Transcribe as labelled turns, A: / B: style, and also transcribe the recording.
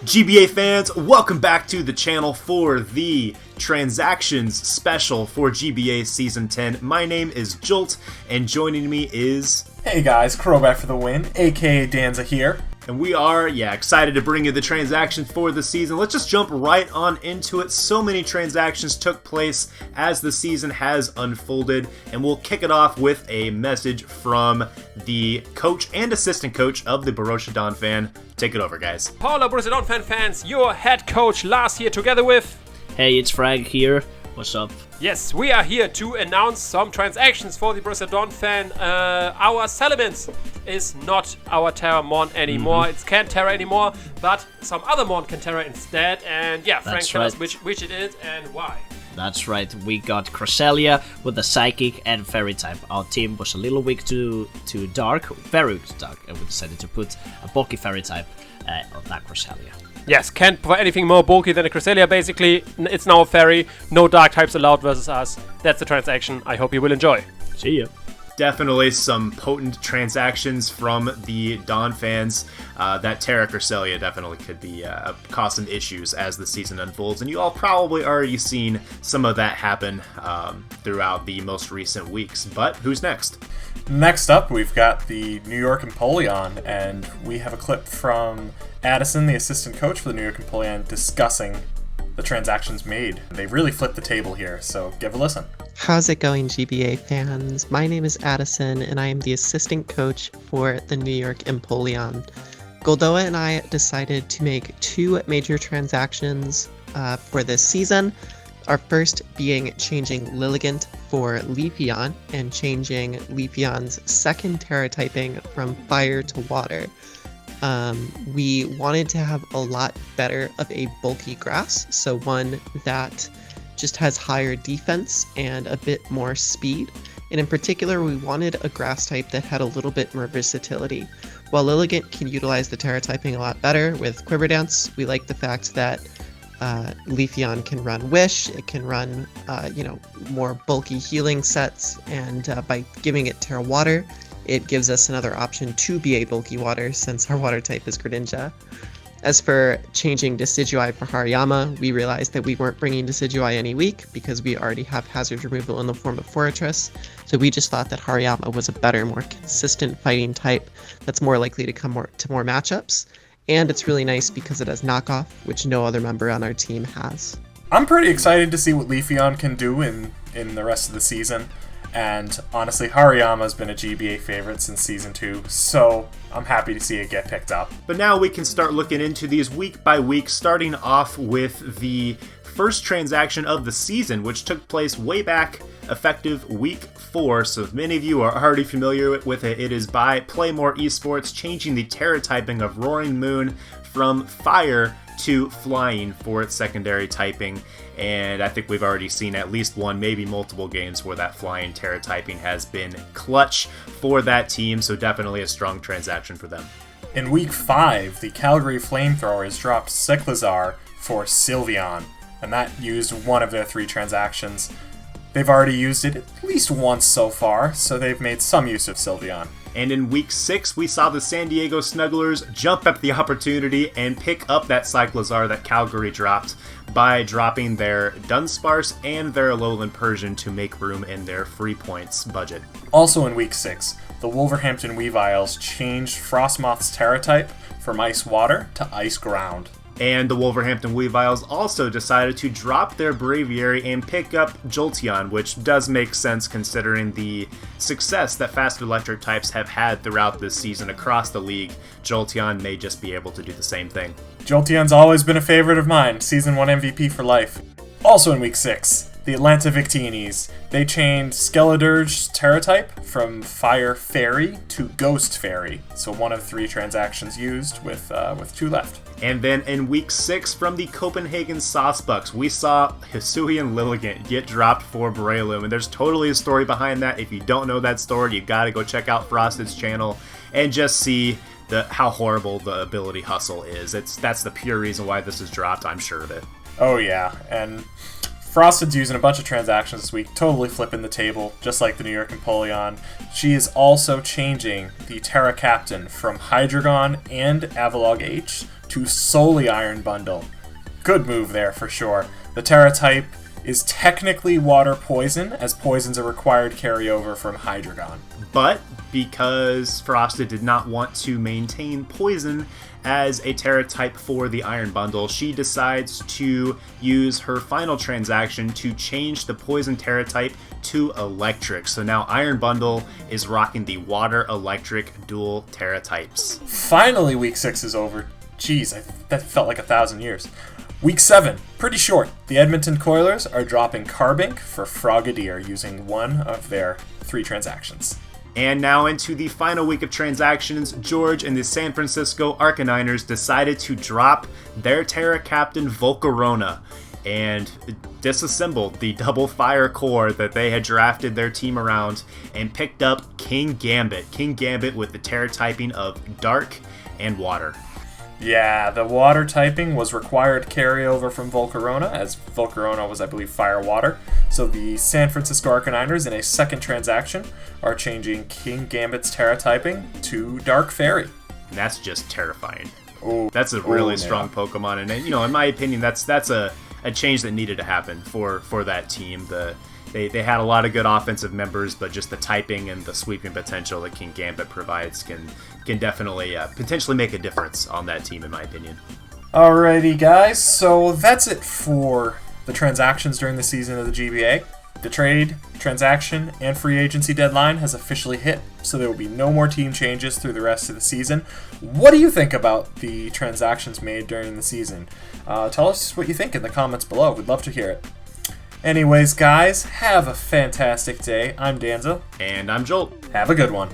A: GBA fans, welcome back to the channel for the transactions special for GBA Season 10. My name is Jolt, and joining me is...
B: Hey guys, Crowback for the win, aka Danza here.
A: And we are, excited to bring you the transactions for the season. Let's just jump right on into it. So many transactions took place as the season has unfolded, and we'll kick it off with a message from the coach and assistant coach of the Borussia Donphan. Take it over, guys.
C: Paula, Borussia Donphan fans, your head coach last year together with...
D: Hey, it's Frank here. What's up?
C: Yes, we are here to announce some transactions for the Borussia Donphan. Our Salamence is not our Terra Mon anymore. It's can't Terra anymore, but some other Mon can Terra instead. And yeah, Frank, tell us which it is and why.
D: That's right, we got Cresselia with the Psychic and Fairy type. Our team was a little weak to Dark, very weak to Dark, and we decided to put a bulky Fairy type on that Cresselia.
C: Yes, can't provide anything more bulky than a Cresselia, basically. It's now a Fairy, no Dark types allowed versus us. That's the transaction. I hope you will enjoy.
D: See ya.
A: Definitely some potent transactions from the Donphans. That Terra Cresselia definitely could be cause some issues as the season unfolds, and you all probably already seen some of that happen throughout the most recent weeks. But who's next?
B: Next up, we've got the New York Empoleon, and we have a clip from Addison, the assistant coach for the New York Empoleon, discussing the transactions made. They really flipped the table here, so give a listen.
E: How's it going, GBA fans? My name is Addison, and I am the assistant coach for the New York Empoleon. Goldoa and I decided to make two major transactions for this season. Our first being changing Lilligant for Leafeon and changing Leafeon's second Terra typing from Fire to Water. We wanted to have a lot better of a bulky grass, so one that just has higher defense and a bit more speed. And in particular, we wanted a grass type that had a little bit more versatility. While Lilligant can utilize the Terra typing a lot better with Quiver Dance, we like the fact that Leafeon can run Wish, it can run, more bulky healing sets, and by giving it Terra Water, it gives us another option to be a bulky water since our water type is Greninja. As for changing Decidueye for Hariyama, we realized that we weren't bringing Decidueye any week because we already have hazard removal in the form of Fortress, so we just thought that Hariyama was a better, more consistent fighting type that's more likely to come to more matchups. And it's really nice because it has knockoff, which no other member on our team has.
B: I'm pretty excited to see what Leafeon can do in the rest of the season. And honestly, Hariyama's been a GBA favorite since Season 2, so I'm happy to see it get picked up.
A: But now we can start looking into these week by week, starting off with the first transaction of the season, which took place way back effective week 4, so many of you are already familiar with it. It is by Playmore Esports, changing the Terra typing of Roaring Moon from Fire to Flying for its secondary typing, and I think we've already seen at least one, maybe multiple games where that Flying Terra typing has been clutch for that team, so definitely a strong transaction for them.
B: In week 5, the Calgary Flamethrowers dropped Shayquaza for Sylveon, and that used one of their 3 transactions. They've already used it at least once so far, so they've made some use of Sylveon.
A: And in week 6, we saw the San Diego Snugglers jump at the opportunity and pick up that Shayquaza that Calgary dropped by dropping their Dunsparce and their Alolan Persian to make room in their free points budget.
B: Also in week 6, the Wolverhampton Weaviles changed Frostmoth's Terra type from Ice Water to Ice Ground.
A: And the Wolverhampton Weaviles also decided to drop their Braviary and pick up Jolteon, which does make sense considering the success that fast electric types have had throughout this season across the league. Jolteon may just be able to do the same thing.
B: Jolteon's always been a favorite of mine, Season 1 MVP for life. Also in week 6, the Atlanta Victinis. They changed Skeledirge's Terra type from Fire Fairy to Ghost Fairy, so one of 3 transactions used with 2 left.
A: And then in week 6 from the Copenhagen Sawsbucks, we saw Hisuian Lilligant get dropped for Breloom, and there's totally a story behind that. If you don't know that story, you gotta go check out Frosted's channel and just see how horrible the ability Hustle is. That's the pure reason why this is dropped, I'm sure of it.
B: Oh yeah, and Frosted's using a bunch of transactions this week, totally flipping the table, just like the New York Empoleon. She is also changing the Terra Captain from Hydreigon and Avalog H to solely Iron Bundle. Good move there for sure. The Terra type is technically water poison, as poisons are required carryover from Hydreigon.
A: But because Frosted did not want to maintain poison as a Terra type for the Iron Bundle, she decides to use her final transaction to change the poison Terra type to electric. So now Iron Bundle is rocking the water electric dual Terra types.
B: Finally, week 6 is over. Jeez, that felt like 1,000 years. Week 7, pretty short. The Edmonton Coilers are dropping Carbink for Frogadier using one of their 3 transactions.
A: And now into the final week of transactions, George and the San Francisco Arcaniners decided to drop their Terra Captain Volcarona and disassembled the double fire core that they had drafted their team around and picked up King Gambit. King Gambit with the Terra typing of Dark and Water.
B: Yeah, the water typing was required carryover from Volcarona, as Volcarona was, I believe, fire-water. So the San Francisco Arcaniners, in a second transaction, are changing King Gambit's Terra typing to Dark Fairy.
A: And that's just terrifying.
B: Oh,
A: that's a really strong Pokemon, and in my opinion, that's a change that needed to happen for that team. They had a lot of good offensive members, but just the typing and the sweeping potential that King Gambit provides can definitely potentially make a difference on that team, in my opinion.
B: Alrighty, guys, so that's it for the transactions during the season of the GBA. The trade, transaction, and free agency deadline has officially hit, so there will be no more team changes through the rest of the season. What do you think about the transactions made during the season? Tell us what you think in the comments below. We'd love to hear it. Anyways, guys, have a fantastic day. I'm Danzo.
A: And I'm Jolt.
B: Have a good one.